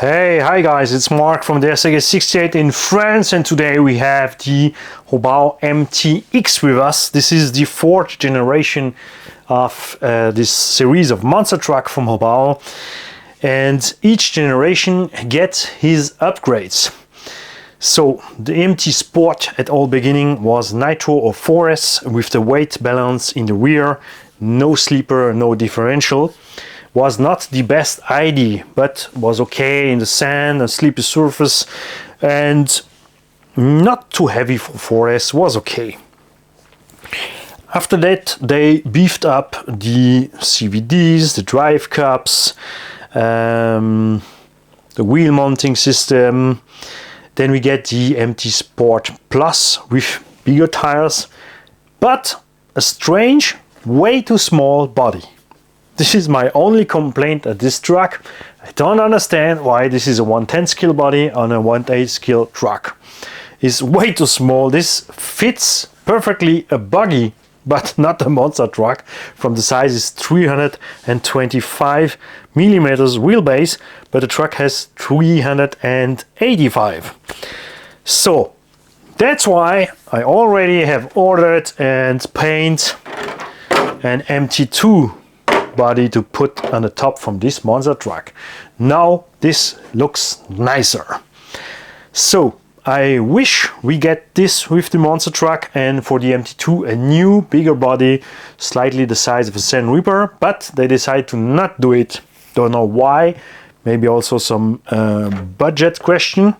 Hi guys, it's Mark from the RCalsace 68 in France, and today we have the Hobao Mtx with us. This is the fourth generation of this series of monster truck from Hobao, and each generation gets his upgrades. So the MT Sport at all beginning was Nitro or 4S with the weight balance in the rear, no sleeper, no differential. Was not the best idea, but was okay in the sand and sleepy surface, and not too heavy for 4S, was okay. After that they beefed up the CVDs, the drive cups, the wheel mounting system. Then we get the MT Sport Plus with bigger tires, but a strange, way too small body. This is my only complaint at this truck. I don't understand why this is a 110 scale body on a 1.8 scale truck. It's way too small. This fits perfectly a buggy, but not a monster truck. From the size is 325 millimeters wheelbase, but the truck has 385. So that's why I already have ordered and paint an MT2 body to put on the top from this monster truck. Now this looks nicer. So I wish we get this with the monster truck, and for the MT2 a new bigger body, slightly the size of a Sand Reaper, but they decide to not do it. Don't know why. Maybe also some budget question.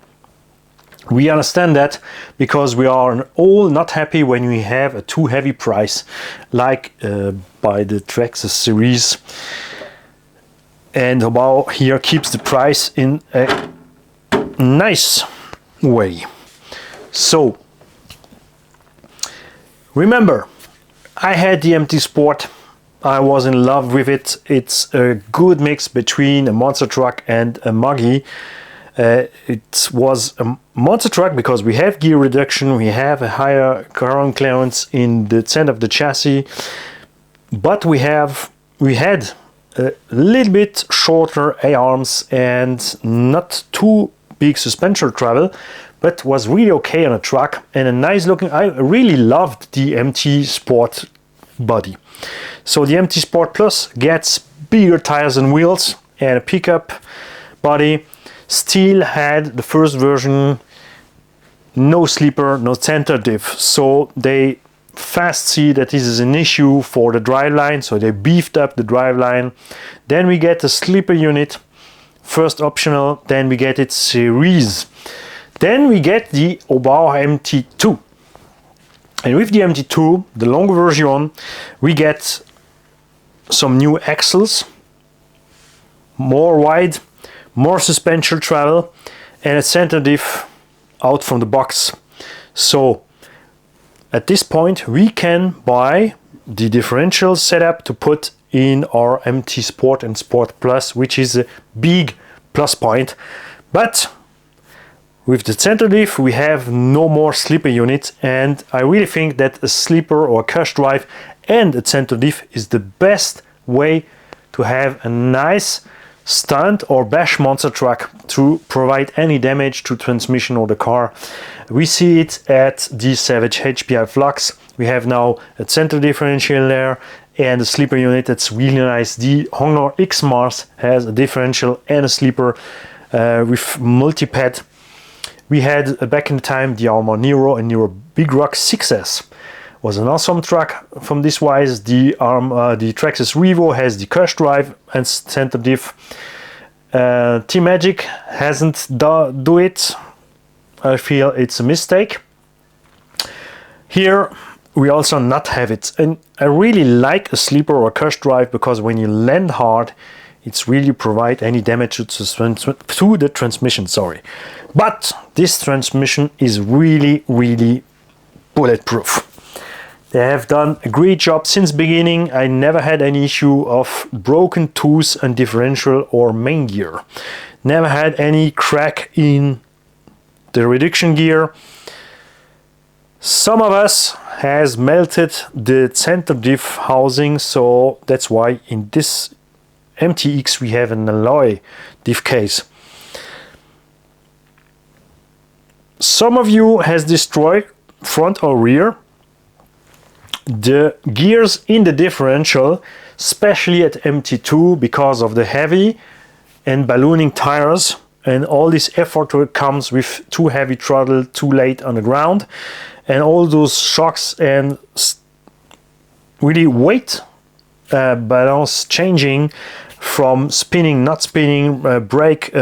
We understand that because we are all not happy when we have a too heavy price, like by the Traxxas series. And Hobao here keeps the price in a nice way. So remember, I had the MT Sport. I was in love with it. It's a good mix between a monster truck and a muggy. It was a monster truck because we have gear reduction, we have a higher ground clearance in the center of the chassis, but we had a little bit shorter A-arms and not too big suspension travel, but was really okay on a truck and a nice looking. I really loved the MT Sport body. So the MT Sport Plus gets bigger tires and wheels and a pickup body. Still had the first version, no sleeper, no center diff, so they fast see that this is an issue for the driveline, so they beefed up the driveline. Then we get the sleeper unit, first optional, then we get it series. Then we get the Hobao MT2. And with the MT2, the longer version, we get some new axles, more wide, more suspension travel, and a center diff out from the box. So at this point we can buy the differential setup to put in our MT Sport and Sport Plus, which is a big plus point. But with the center diff we have no more sleeper unit, and I really think that a sleeper or a cush drive and a center diff is the best way to have a nice stunt or bash monster truck to provide any damage to transmission or the car. We see it at the Savage HPI Flux. We have now a center differential there and a sleeper unit that's really nice. The Honor X Mars has a differential and a sleeper with multi-pad. We had back in the time the Armor Nero and Nero Big Rock 6S. Was an awesome truck from this wise. The Traxxas Revo has the cush drive and center diff. T-Magic hasn't do it. I feel it's a mistake. Here we also not have it, and I really like a sleeper or a cush drive because when you land hard, it's really provide any damage to the transmission. Sorry, but this transmission is really bulletproof. They have done a great job since beginning. I never had any issue of broken tooth and differential or main gear. Never had any crack in the reduction gear. Some of us has melted the center diff housing, so that's why in this MTX we have an alloy diff case. some of you has destroyed front or rear. The gears in the differential, especially at MT2, because of the heavy and ballooning tires, and all this effort comes with too heavy throttle too late on the ground, and all those shocks and really weight balance changing from spinning, not spinning, brake,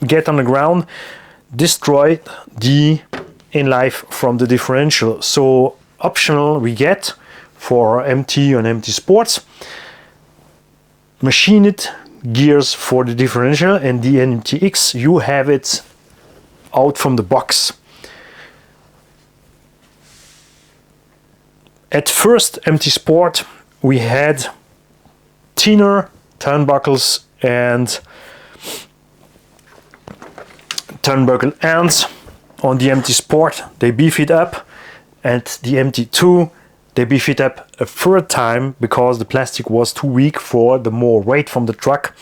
get on the ground, destroy the in life from the differential. So optional we get for MT and MT Sports, machined gears for the differential, and the MTX you have it out from the box. At first MT Sport we had thinner turnbuckles and turnbuckle ends. On the MT Sport they beef it up, and the MT2 they beef it up a third time because the plastic was too weak for the more weight from the truck.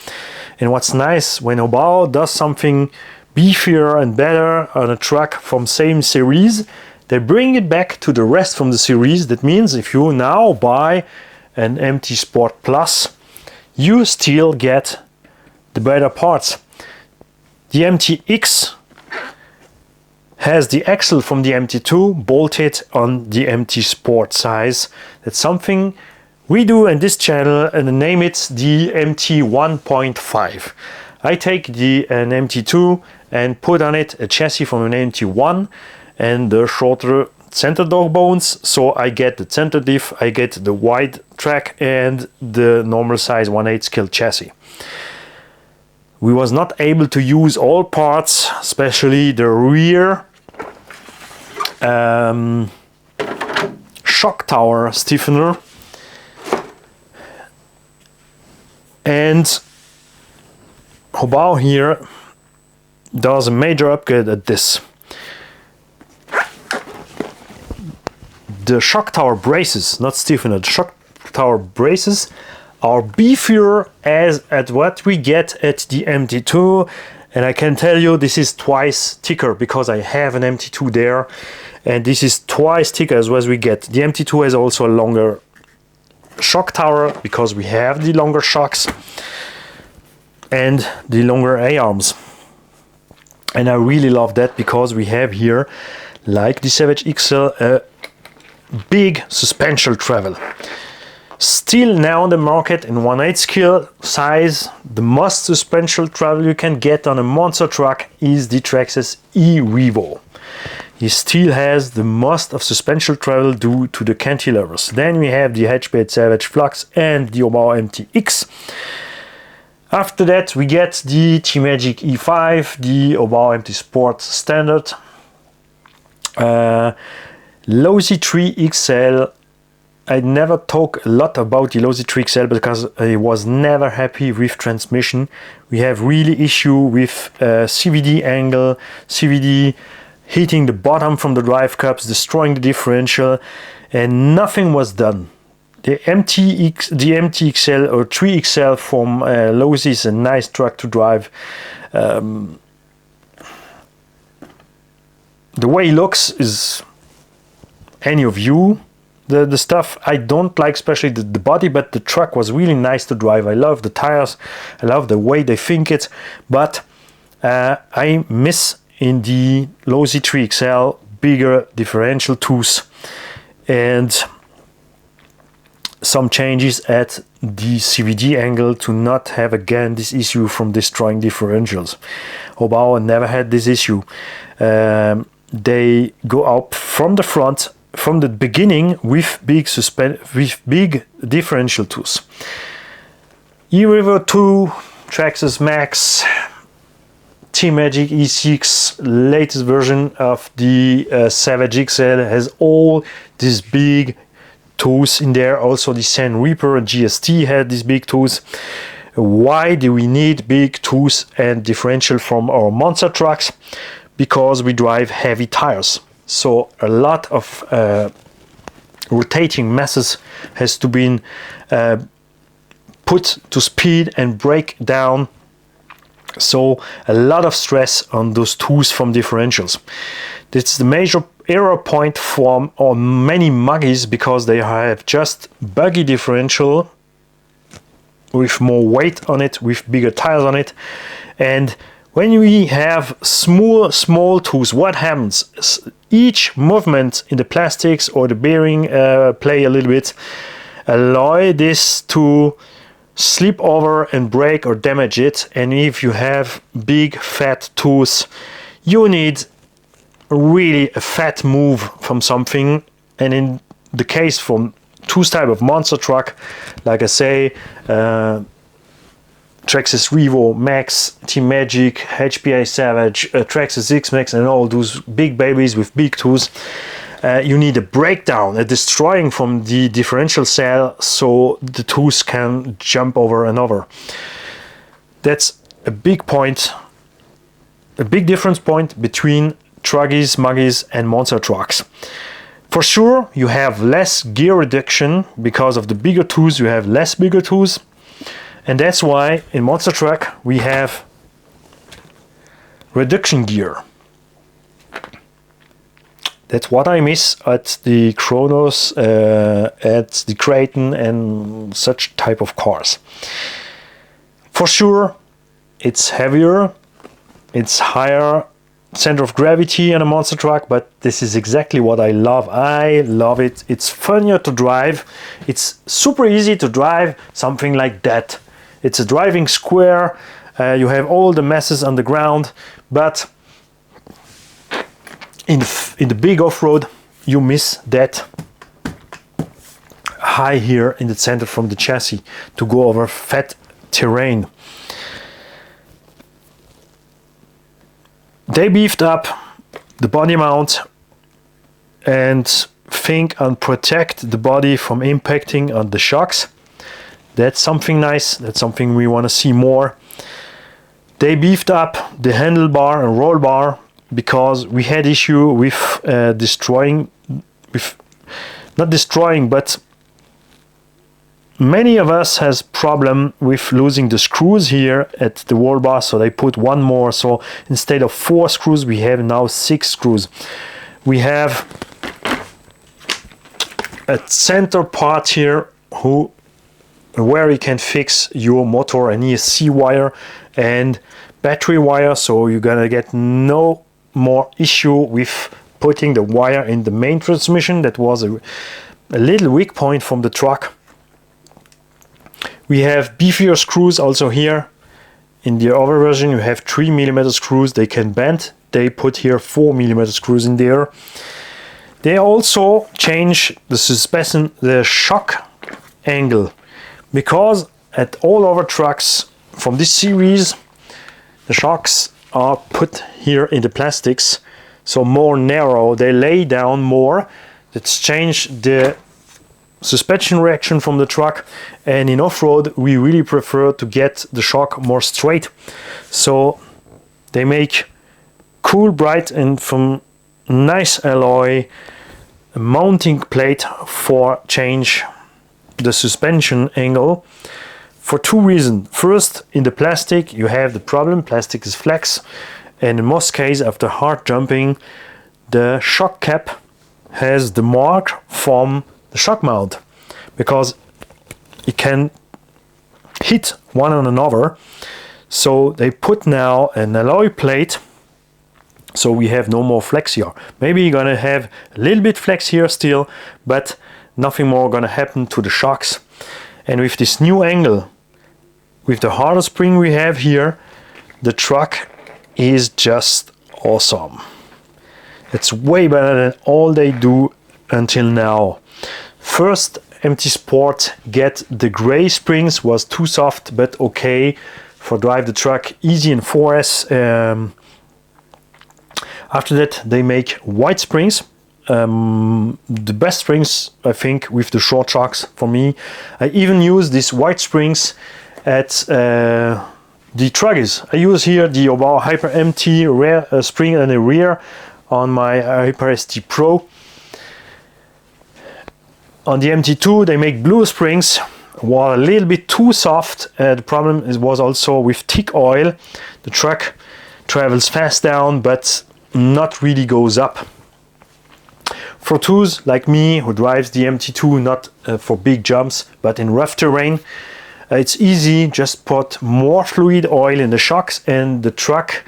And what's nice, when Hobao does something beefier and better on a truck from same series, they bring it back to the rest from the series. That means if you now buy an MT Sport Plus, you still get the better parts. The MTX has the axle from the MT2 bolted on the MT Sport size. That's something we do in this channel, and name it the MT 1.5. I take an MT2 and put on it a chassis from an MT1 and the shorter center dog bones, so I get the center diff, I get the wide track and the normal size 1/8 scale chassis. We was not able to use all parts, especially the rear shock tower stiffener, and Hobao here does a major upgrade at this. The shock tower braces, not stiffener, the shock tower braces are beefier as at what we get at the MT2, and I can tell you this is twice thicker because I have an MT2 there, and this is twice thicker as we get. The MT2 has also a longer shock tower because we have the longer shocks and the longer A-arms, and I really love that because we have here, like the Savage XL, a big suspension travel. Still now on the market in 1/8 scale size, the most suspension travel you can get on a monster truck is the Traxxas E-Revo. He still has the most of suspension travel due to the cantilevers. Then we have the HB8 Savage Flux and the Hobao MTX. After that we get the T-Magic E5, the Hobao MT Sport Standard, Losi 3 XL. I never talk a lot about the Losi 3 XL because I was never happy with transmission. We have really issue with CVD angle, CVD hitting the bottom from the drive cups, destroying the differential, and nothing was done. The MTXL or 3XL from Losi is a nice truck to drive. The way it looks is any of you. The stuff I don't like, especially the body, but the truck was really nice to drive. I love the tires, I love the way they think it, but I miss in the Losi 3 XL bigger differential tooth and some changes at the CVD angle to not have again this issue from destroying differentials. Hobao never had this issue. They go up from the front from the beginning with big differential tools. E-Revo 2, Traxxas Max, T-Magic E6, latest version of the Savage XL has all these big tools in there. Also the Sand Reaper and GST had these big tools. Why do we need big tools and differential from our monster trucks? Because we drive heavy tires. So a lot of rotating masses has to be put to speed and break down So a lot of stress on those tools from differentials. That's the major error point for many muggies, because they have just buggy differential with more weight on it, with bigger tires on it. And when we have small tools, what happens? Each movement in the plastics or the bearing play a little bit, allow this to slip over and break or damage it. And if you have big fat tools, you need really a fat move from something. And in the case from two type of monster truck, like I say, Traxxas Revo Max, Team Magic, HPA Savage, Traxxas X-Max, and all those big babies with big tools, you need a breakdown, a destroying from the differential cell, so the tools can jump over and over. That's a big point, a big difference point between truggies, muggies, and monster trucks. For sure, you have less gear reduction because of the bigger tools. You have less bigger tools. And that's why in monster truck we have reduction gear. That's what I miss at the Kronos, at the Kraton and such type of cars. For sure, it's heavier, it's higher center of gravity in a monster truck, but this is exactly what I love. I love it. It's funnier to drive. It's super easy to drive something like that. It's a driving square, you have all the messes on the ground, but in the big off-road you miss that high here in the center from the chassis to go over fat terrain. They beefed up the body mount and think and protect the body from impacting on the shocks. That's something nice. That's something we want to see more. They beefed up the handlebar and roll bar because we had issue with not destroying, but many of us has problem with losing the screws here at the roll bar, so they put one more. So instead of 4 screws, we have now 6 screws. We have a center part here where you can fix your motor and ESC wire and battery wire, so you're gonna get no more issue with putting the wire in the main transmission. That was a little weak point from the truck. We have beefier screws also here. In the other version you have 3mm screws, they can bend. They put here 4mm screws in there. They also change the suspension, the shock angle, because at all other trucks from this series the shocks are put here in the plastics, so more narrow, they lay down more. Let's change the suspension reaction from the truck, and in off-road we really prefer to get the shock more straight, so they make cool, bright and from nice alloy a mounting plate for change the suspension angle for 2 reasons. First, in the plastic you have the problem, plastic is flex, and in most cases after hard jumping the shock cap has the mark from the shock mount, because it can hit one on another. So they put now an alloy plate, so we have no more flex here. Maybe you're gonna have a little bit flex here still, but nothing more gonna happen to the shocks. And with this new angle, with the harder spring we have here, the truck is just awesome. It's way better than all they do until now. First, MT Sport get the gray springs, was too soft but okay for drive the truck easy in 4S. After that they make white springs, the best springs I think with the short trucks for me. I even use these white springs at the truggies. I use here the Hobao Hyper MT rear spring and a rear on my Hyper ST Pro. On the MT2 they make blue springs was a little bit too soft. The problem was also with thick oil. The truck travels fast down, but not really goes up. For those like me who drives the MT2 not for big jumps, but in rough terrain, it's easy. Just put more fluid oil in the shocks and the truck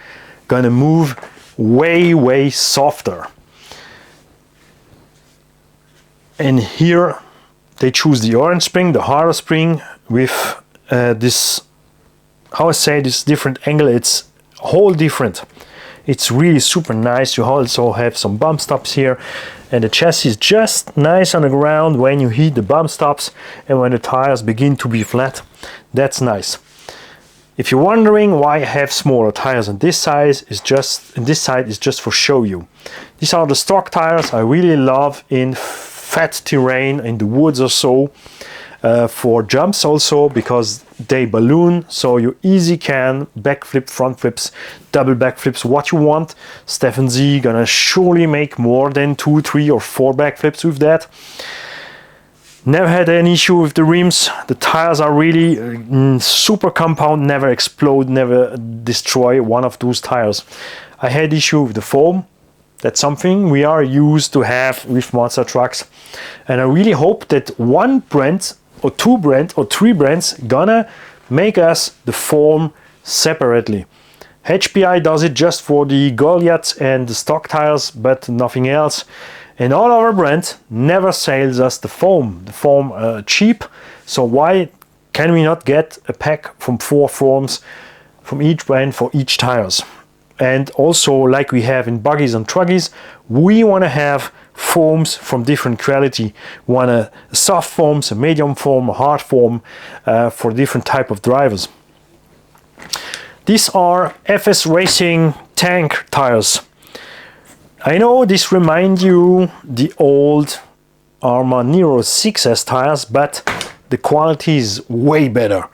gonna move way softer. And here they choose the orange spring, the harder spring, with this, how I say, this different angle. It's whole different. It's really super nice. You also have some bump stops here, and the chassis is just nice on the ground when you hit the bump stops and when the tires begin to be flat. That's nice. If you're wondering why I have smaller tires on this size, is just this side is just for show you. These are the stock tires I really love in fat terrain, in the woods or so, for jumps also, because they balloon, so you easy can backflip, front flips, double backflips, what you want. Stefan Z gonna surely make more than 2, 3 or 4 backflips with that. Never had any issue with the rims. The tires are really super compound, never explode, never destroy one of those tires. I had issue with the foam. That's something we are used to have with monster trucks, and I really hope that one brand or 2 brands or 3 brands gonna make us the foam separately. HPI does it just for the Goliath and the stock tires, but nothing else. And all our brands never sells us the foam. The foam cheap, so why can we not get a pack from 4 foams from each brand for each tires? And also, like we have in buggies and truggies, we want to have foams from different quality. We want a soft foam, a medium foam, a hard foam for different type of drivers. These are FS Racing tank tires. I know this reminds you the old Arma Nero 6S tires, but the quality is way better.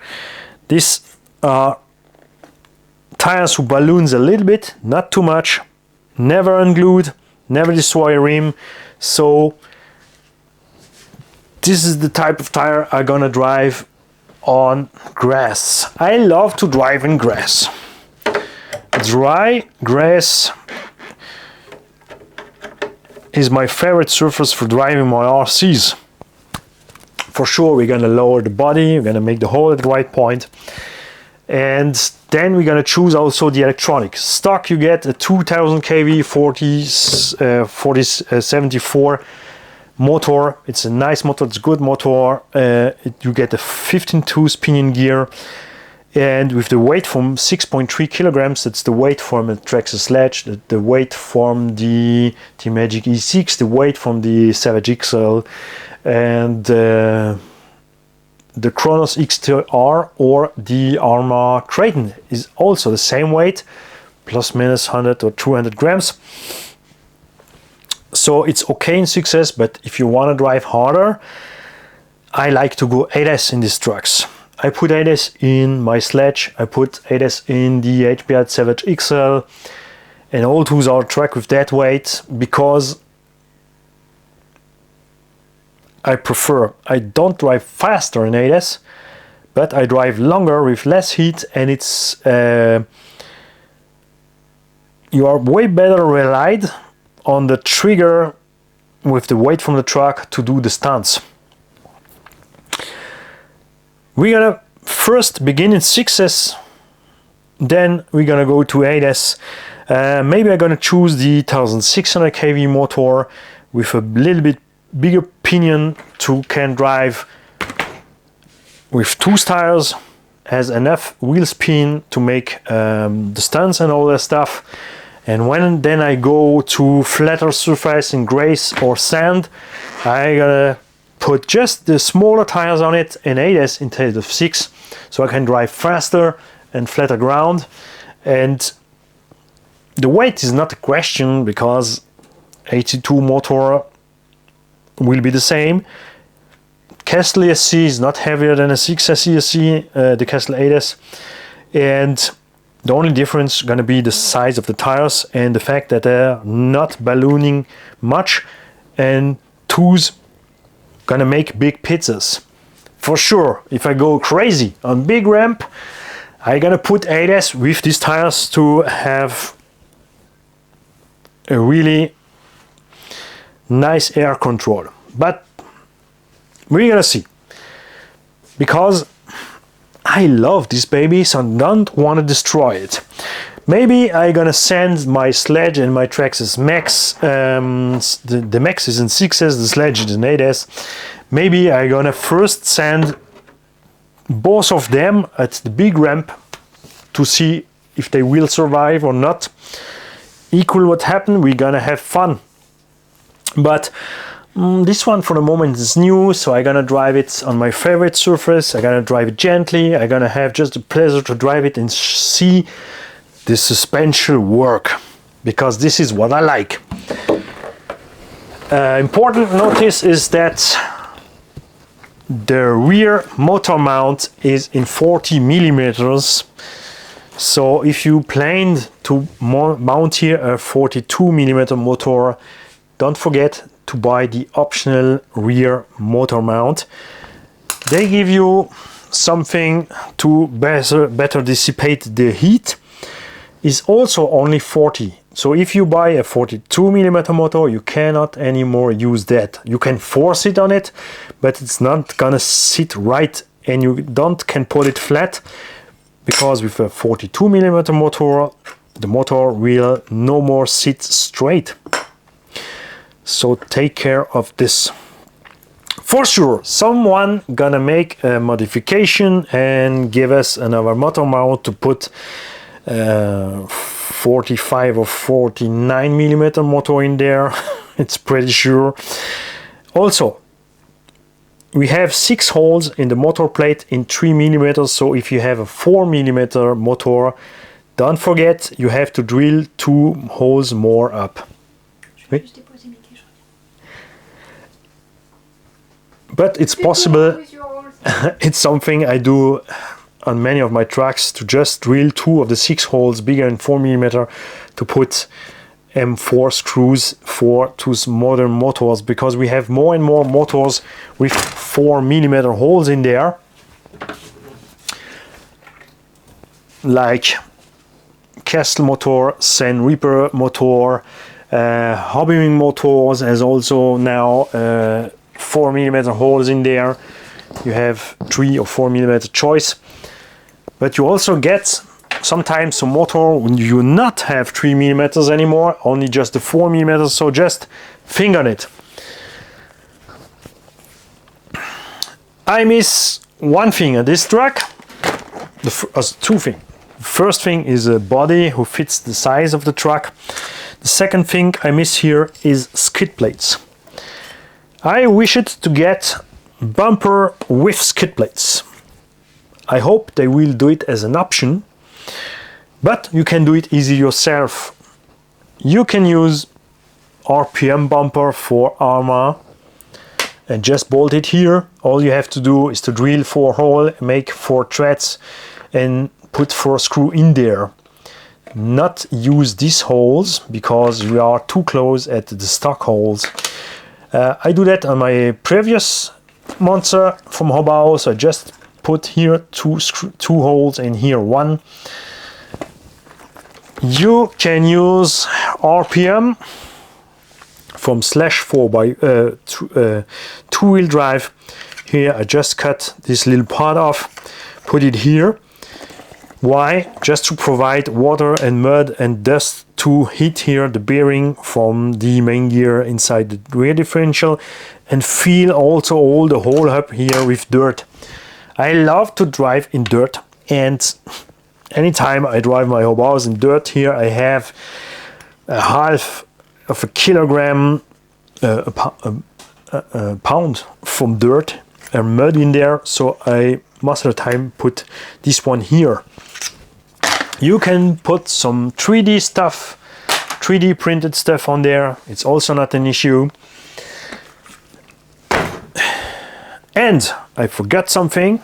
These are tires who balloons a little bit, not too much, never unglued, never destroy a rim. So this is the type of tire I'm gonna drive on grass. I love to drive in grass. Dry grass is my favorite surface for driving my RCs. For sure, we're gonna lower the body, we're gonna make the hole at the right point, and then we're gonna choose also the electronics. Stock, you get a 2000 kV 4074 motor. It's a nice motor, it's a good motor. You get a 15-tooth pinion gear, and with the weight from 6.3 kilograms, that's the weight from a Traxxas Sledge, the weight from the Magic E6, the weight from the Savage XL, and the Kronos XTR or the Arma Kraton is also the same weight, plus minus 100 or 200 grams. So it's okay in success, but if you want to drive harder, I like to go 8S in these trucks. I put 8S in my Sledge, I put 8S in the HPI Savage XL, and all those are track with that weight because I prefer. I don't drive faster in 8S, but I drive longer with less heat, and it's you are way better relied on the trigger with the weight from the truck to do the stunts. We're gonna first begin in 6S, then we're gonna go to 8S. Maybe I'm gonna choose the 1600 kV motor with a little bit bigger pinion to can drive with 2 tires, has enough wheel spin to make the stunts and all that stuff. And when then I go to flatter surface in grass or sand, I gotta put just the smaller tires on it in 8S instead of 6, so I can drive faster and flatter ground. And the weight is not a question because 82 motor will be the same. Castle ESC is not heavier than a 6S ESC, the Castle 8S, and the only difference is going to be the size of the tires and the fact that they're not ballooning much, and two's gonna make big pizzas. for sure, if I go crazy on big ramp, I'm gonna put ADAS with these tires to have a really nice air control. But we're gonna see, because I love this baby, so I don't want to destroy it. Maybe I'm gonna send my sledge and my Traxxas Max. The Max is in 6S, the sledge is in 8S. Maybe I'm gonna first send both of them at the big ramp to see if they will survive or not. Equal what happened, we're gonna have fun. But this one for the moment is new, so I'm gonna drive it on my favorite surface. I'm gonna drive it gently. I'm gonna have just the pleasure to drive it and see the suspension work, because this is what I like. Important notice is that the rear motor mount is in 40 millimeters. So if you planned to mount here a 42 millimeter motor, don't forget to buy the optional rear motor mount. They give you something to better dissipate the heat. Is also only 40. So if you buy a 42 millimeter motor, you cannot anymore use that. You can force it on it, but it's not gonna sit right, and you can put it flat, because with a 42 millimeter motor, the motor will no more sit straight. So take care of this. For sure, someone gonna make a modification and give us another motor mount to put 45 or 49 millimeter motor in there. It's pretty sure. Also, we have 6 holes in the motor plate in 3 millimeters. So if you have a 4 millimeter motor, don't forget you have to drill 2 holes more up. But it's possible. It's something I do on many of my trucks, to just drill 2 of the 6 holes bigger than 4 millimeter to put M4 screws for 2 modern motors, because we have more and more motors with 4 millimeter holes in there, like Castle motor, Sen Reaper motor, Hobby motors has also now 4 millimeter holes in there. You have 3 or 4 millimeter choice. But you also get sometimes a motor when you not have 3 millimeters anymore, only just the 4 millimeters, so just think on it. I miss one thing at this truck, 2 things. First thing is a body who fits the size of the truck. The second thing I miss here is skid plates. I wish it to get bumper with skid plates. I hope they will do it as an option, but you can do it easy yourself. You can use RPM bumper for Arma and just bolt it here. All you have to do is to drill 4 holes, make 4 threads and put 4 screws in there. Not use these holes because we are too close at the stock holes. I do that on my previous Monster from Hobao, so I just put here 2 holes and here 1. You can use RPM from /4 by 2-wheel drive. Here I just cut this little part off, put it here. Why? Just to provide water and mud and dust to hit here the bearing from the main gear inside the rear differential, and feel also all the hole up here with dirt. I love to drive in dirt, and anytime I drive my Hobaos in dirt, here I have a half of a kilogram, a pound from dirt and mud in there, so I most of the time put this one here. You can put some 3D stuff, 3D printed stuff on there, it's also not an issue. And I forgot something.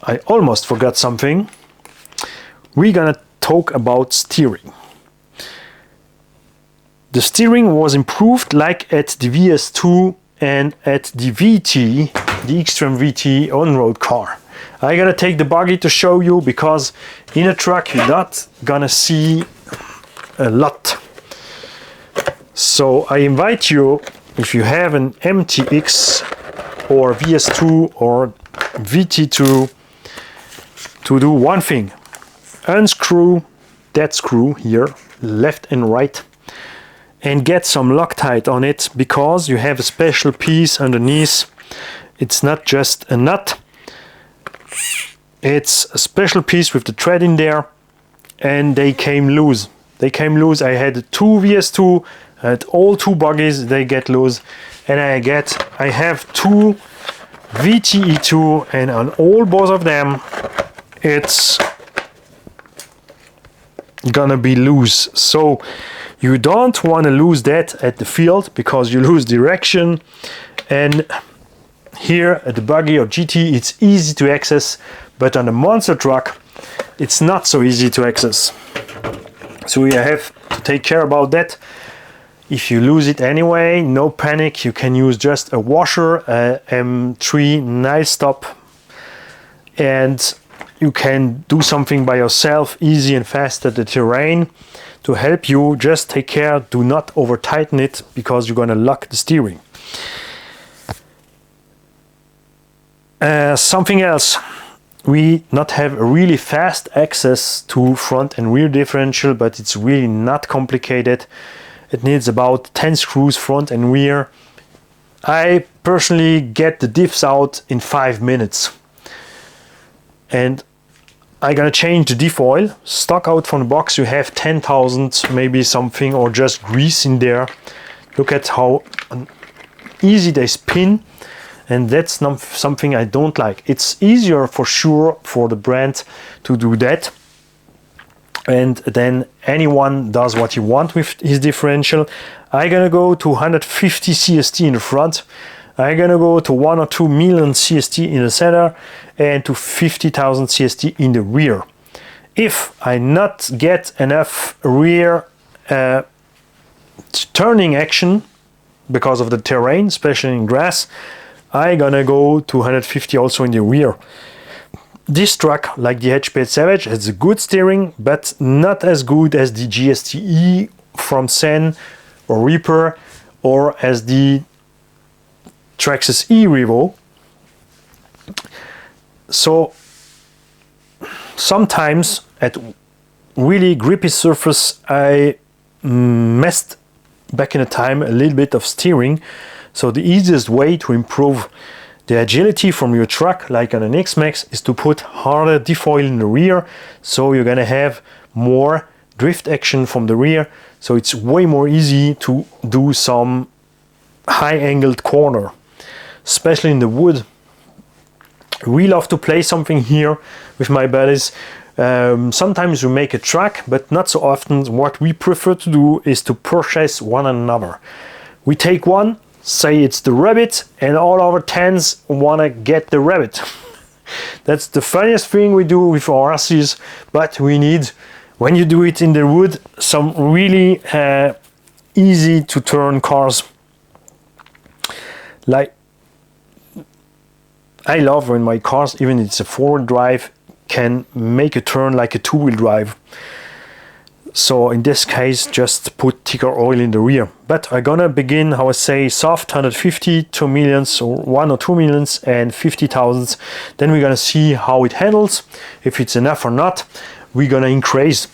I almost forgot something. We're gonna talk about steering. The steering was improved like at the VS2 and at the VT, the Extreme VT on-road car. I'm gonna take the buggy to show you, because in a truck you're not gonna see a lot. So I invite you, if you have an MTX or VS2 or VT2, to do one thing: unscrew that screw here, left and right, and get some Loctite on it, because you have a special piece underneath. It's not just a nut, it's a special piece with the thread in there, and they came loose. They came loose. I had two VS2, I had all two buggies, they get loose, and I have two VTE2, and on all both of them it's gonna be loose. So you don't want to lose that at the field, because you lose direction. And here at the buggy or GT it's easy to access, but on a monster truck it's not so easy to access. So you have to take care about that. If you lose it anyway, no panic, you can use just a washer, a M3 nail stop, and you can do something by yourself, easy and fast at the terrain. To help you, just take care, do not over tighten it, because you're gonna lock the steering. Something else, we not have a really fast access to front and rear differential, but it's really not complicated. It needs about 10 screws front and rear. I personally get the diffs out in 5 minutes. And I'm gonna change the diff oil. Stock out from the box, you have 10,000 maybe something, or just grease in there. Look at how easy they spin, and that's not something I don't like. It's easier for sure for the brand to do that, and then anyone does what you want with his differential. I'm gonna go to 150 CST in the front. I'm gonna go to 1 or 2 million CST in the center, and to 50,000 CST in the rear. If I not get enough rear turning action because of the terrain, especially in grass, I'm gonna go to 150 also in the rear. This truck, like the HP Savage, has a good steering, but not as good as the GSTE from Sen or Reaper, or as the Traxxas E Revo. So sometimes at really grippy surface I messed back in the time a little bit of steering. So the easiest way to improve the agility from your truck, like on an X-Max, is to put harder diff oil in the rear, so you're gonna have more drift action from the rear, so it's way more easy to do some high angled corner, especially in the wood. We love to play something here with my buddies. Sometimes we make a track, but not so often. What we prefer to do is to purchase one another. We take one, say it's the rabbit, and all our 10s want to get the rabbit. That's the funniest thing we do with our RCs, but we need, when you do it in the wood, some really easy to turn cars. Like, I love when my cars, even if it's a forward drive, can make a turn like a two-wheel drive. So in this case, just put thicker oil in the rear. But I'm gonna begin, how I say, soft 150, 2 millions, or 1 or 2 millions, and 50,000. Then we're gonna see how it handles, if it's enough or not. We're gonna increase.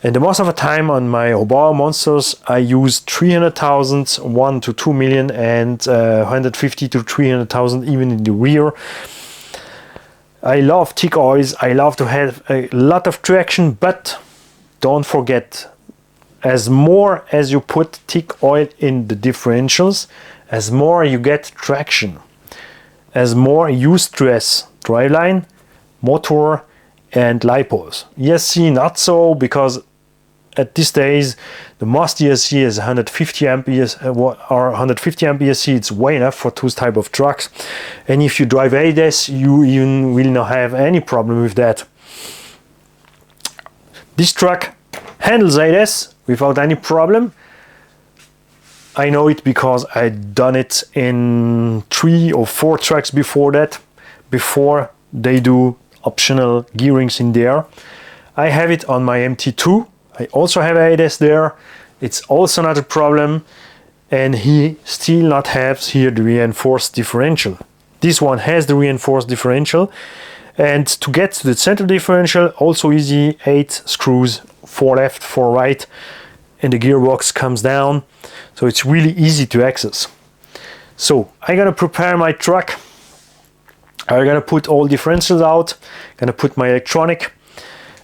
And the most of the time on my Hobao monsters, I use 300,000, 1 to 2 million, and 150 to 300,000 even in the rear. I love thick oils. I love to have a lot of traction, but don't forget, as more as you put thick oil in the differentials, as more you get traction, as more you stress driveline, motor, and lipos. ESC not so, because at these days the most ESC is 150 amp ESC, or 150 amp ESC. It's way enough for those type of trucks, and if you drive ADAS, you even will not have any problem with that. This truck handles ADAS without any problem. I know it because I'd done it in 3 or 4 trucks before that, before they do optional gearings in there. I have it on my MT2. I also have ADS there. It's also not a problem. And he still not has here the reinforced differential. This one has the reinforced differential. And to get to the center differential, also easy, 8 screws, 4 left, 4 right, and the gearbox comes down. So it's really easy to access. So I'm gonna prepare my truck. I'm gonna put all differentials out. Gonna put my electronic.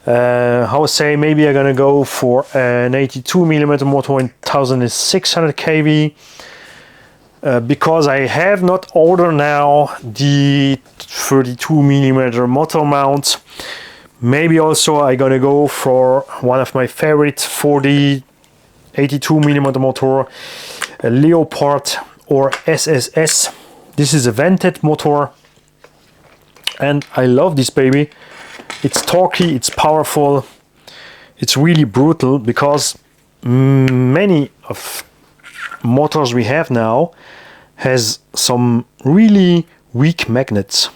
How I say, maybe I'm gonna go for an 82mm motor in 1600 kV. Because I have not ordered now the 32mm motor mount. Maybe also I'm gonna go for one of my favorite 40 82mm motor, a Leopard or SSS. This is a vented motor and I love this baby. It's torquey, it's powerful, it's really brutal, because many of motors we have now has some really weak magnets.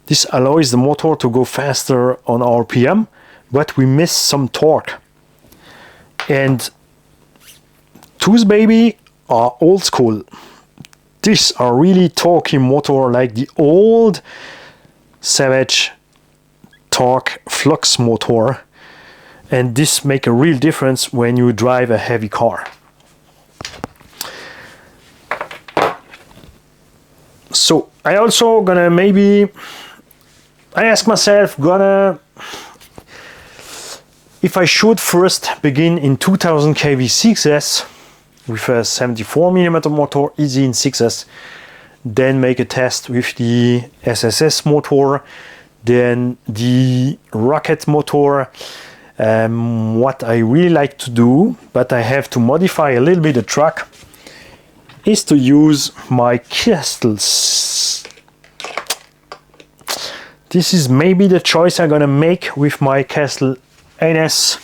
This allows the motor to go faster on RPM, but we miss some torque. And those baby are old school. These are really torquey motor, like the old Savage torque flux motor, and this make a real difference when you drive a heavy car. So I also gonna maybe, I ask myself, if I should first begin in 2000 kV 6S with a 74mm motor, easy in 6S, then make a test with the SSS motor, then the rocket motor. What I really like to do, but I have to modify a little bit the truck, is to use my castles. This is maybe the choice I'm gonna make with my Castle NS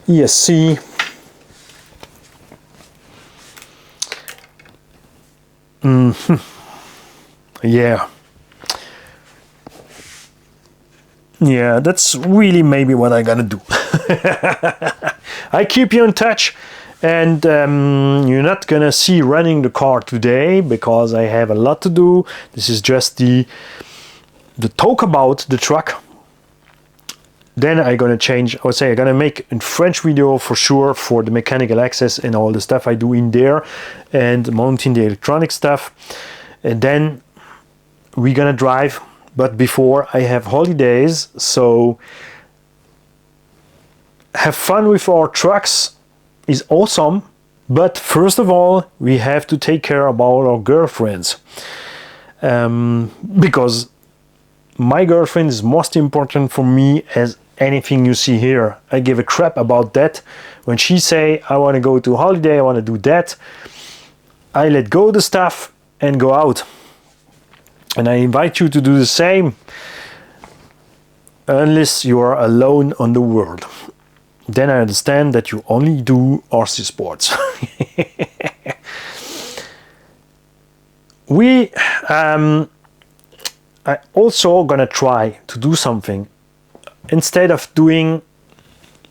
ESC. Yeah, that's really maybe what I'm gonna do. I keep you in touch, and you're not gonna see running the car today because I have a lot to do. This is just the talk about the truck. Then I'm gonna change, I would say I'm gonna make a French video for sure for the mechanical access and all the stuff I do in there and mounting the electronic stuff. And then we're gonna drive, but before I have holidays, so have fun with our trucks is awesome, but first of all we have to take care about our girlfriends, because my girlfriend is most important for me as anything you see here. I give a crap about that. When she say I want to go to holiday, I want to do that, I let go the stuff and go out. And I invite you to do the same, unless you are alone on the world. Then I understand that you only do RC sports. I also gonna try to do something. Instead of doing,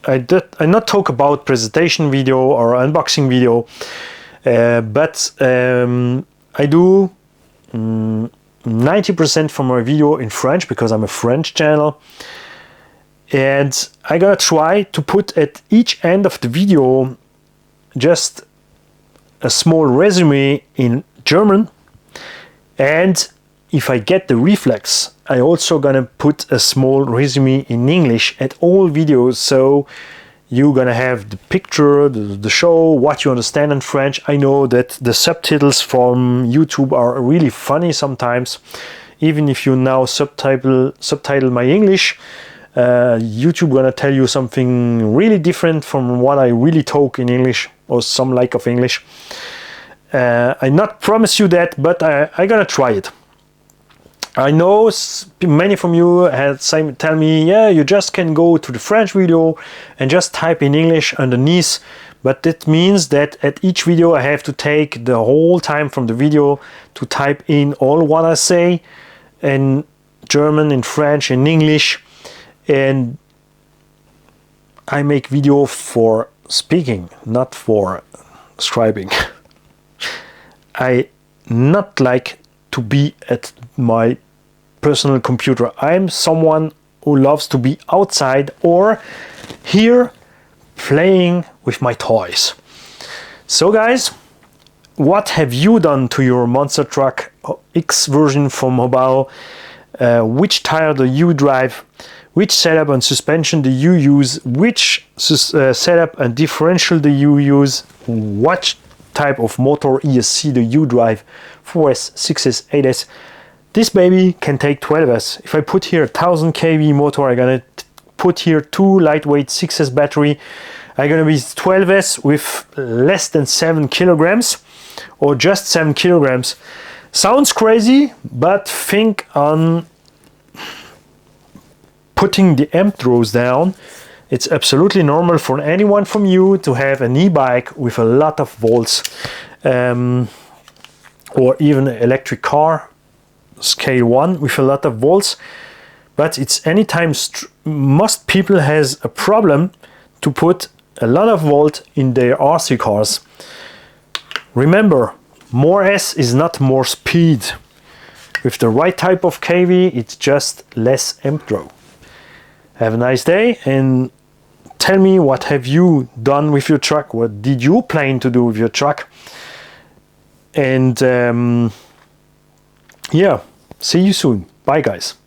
I not talk about presentation video or unboxing video, but I do 90% from my video in French because I'm a French channel, and I gotta try to put at each end of the video just a small resume in German, and if I get the reflex, I also gonna put a small resume in English at all videos, so you're gonna have the picture, the show, what you understand in French. I know that the subtitles from YouTube are really funny sometimes. Even if you now subtitle my English, YouTube gonna tell you something really different from what I really talk in English, or some like of English. I not promise you that, but I gonna try it. I know many from you had tell me, yeah, you just can go to the French video and just type in English underneath, but that means that at each video I have to take the whole time from the video to type in all what I say in German, in French, in English, and I make video for speaking, not for scribing. I not like to be at my personal computer. I'm someone who loves to be outside or here playing with my toys. So guys, what have you done to your monster truck X version from Hobao? Which tire do you drive? Which setup and suspension do you use? Which setup and differential do you use? What type of motor ESC do you drive? 4S, 6S, 8S. This baby can take 12S. If I put here 1000 kV motor, I'm gonna put here 2 lightweight 6S battery. I'm gonna be 12S with less than 7 kilograms or just 7 kilograms. Sounds crazy, but think on putting the amp draws down. It's absolutely normal for anyone from you to have an e-bike with a lot of volts, or even an electric car scale 1 with a lot of volts, but it's anytime most people has a problem to put a lot of volt in their RC cars. Remember, more S is not more speed. With the right type of kV, it's just less amp draw. Have a nice day and tell me what have you done with your truck, what did you plan to do with your truck, and yeah, see you soon. Bye guys.